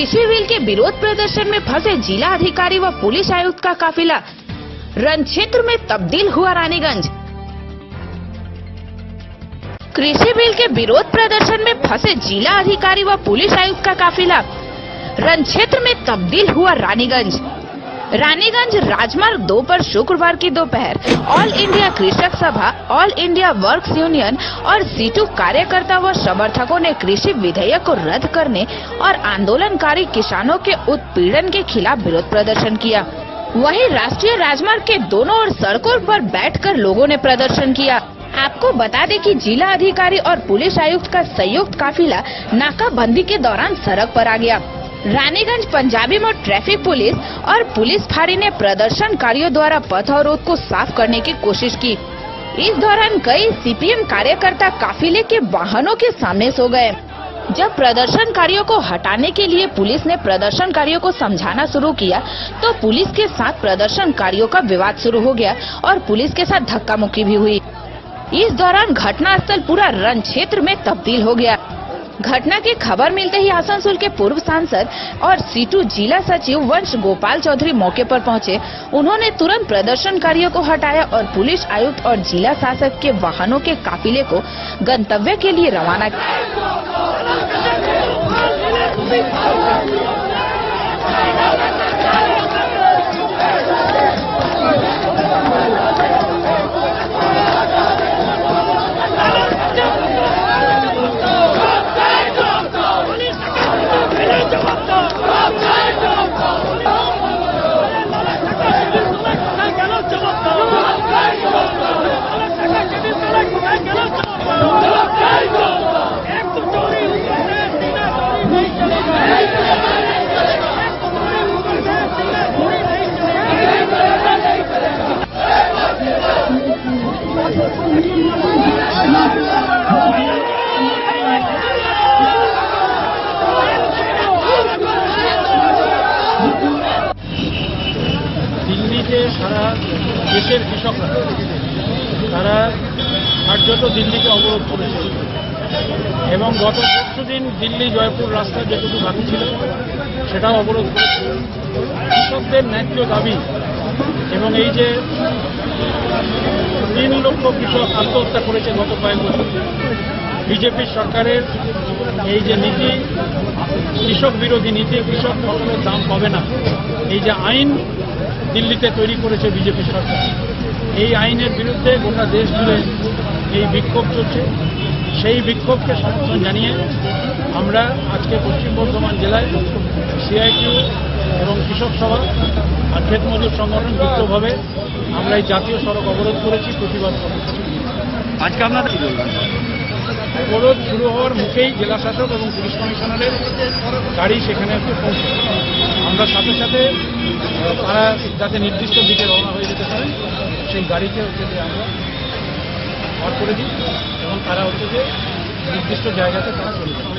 कृषि बिल के विरोध प्रदर्शन में फंसे जिला अधिकारी व पुलिस आयुक्त का काफिला रण क्षेत्र में तब्दील हुआ रानीगंज। कृषि बिल के विरोध प्रदर्शन में फंसे जिला अधिकारी व पुलिस आयुक्त का काफिला रण क्षेत्र में तब्दील हुआ रानीगंज। रानीगंज राजमार्ग 2 पर शुक्रवार की दोपहर ऑल इंडिया कृषक सभा, ऑल इंडिया वर्क्स यूनियन और सीटू कार्यकर्ता व समर्थकों ने कृषि विधेयक को रद्द करने और आंदोलनकारी किसानों के उत्पीड़न के खिलाफ विरोध प्रदर्शन किया। वहीं राष्ट्रीय राजमार्ग के दोनों ओर सड़कों पर बैठकर लोगों ने प्रदर्शन किया। आपको बता दें कि जिला अधिकारी और पुलिस आयुक्त का संयुक्त काफिला नाकाबंदी के दौरान सड़क पर आ गया। रानीगंज पंजाबी मोड़ ट्रैफिक पुलिस और पुलिस फाঁড়ी ने प्रदर्शनकारियों द्वारा पथ अवरोध को साफ करने की कोशिश की। इस दौरान कई सीपीएम कार्यकर्ता काफिले के वाहनों के सामने सो गए। जब प्रदर्शनकारियों को हटाने के लिए पुलिस ने प्रदर्शनकारियों को समझाना शुरू किया तो पुलिस के साथ प्रदर्शनकारियों का विवाद शुरू हो गया और पुलिस के साथ धक्का मुक्की भी हुई। इस दौरान घटनास्थल पूरा रण क्षेत्र में तब्दील हो गया। घटना की खबर मिलते ही आसनसोल के पूर्व सांसद और सीटू जिला सचिव वंश गोपाल चौधरी मौके पर पहुंचे। उन्होंने तुरंत प्रदर्शनकारियों को हटाया और पुलिस आयुक्त और जिला शासक के वाहनों के काफिले को गंतव्य के लिए रवाना किया। দিল্লিতে সারা দেশের কৃষকরা তারা কার্যত দিল্লিকে অবরোধ করেছে এবং গত পরশুদিন দিল্লি জয়পুর রাস্তা যেটুকু বাকি ছিল সেটাও অবরোধ করেছে। কৃষকদের ন্যায্য দাবি এবং এই যে 3 লক্ষ কৃষক আত্মহত্যা করেছে গত কয়েক বছর, বিজেপি সরকারের এই যে নীতি, কৃষক বিরোধী নীতি, কৃষক ফসলের দাম পাবে না, এই যে আইন দিল্লিতে তৈরি করেছে বিজেপি সরকার, এই আইনের বিরুদ্ধে গোটা দেশ জুড়ে এই বিক্ষোভ চলছে। সেই বিক্ষোভকে সমর্থন জানিয়ে আমরা আজকে পশ্চিম বর্ধমান জেলায় সিআইটিউ এবং কৃষক সভা আর ক্ষেত মজুর সংগঠন যুক্তভাবে আমরা এই জাতীয় সড়ক অবরোধ করেছি, প্রতিবাদ করেছি। আজকে আপনারা কি বলবেন? অবরোধ শুরু হওয়ার মুখেই জেলা শাসক এবং পুলিশ কমিশনারের গাড়ি সেখানে এসে পৌঁছে আমরা সাথে সাথে তারা যাতে নির্দিষ্ট দিকে রওনা হয়ে যেতে পারে সেই গাড়িকে হচ্ছে যে আমরা বার করে দিই এবং তারা হচ্ছে যে নির্দিষ্ট জায়গাতে তারা চলে যায়।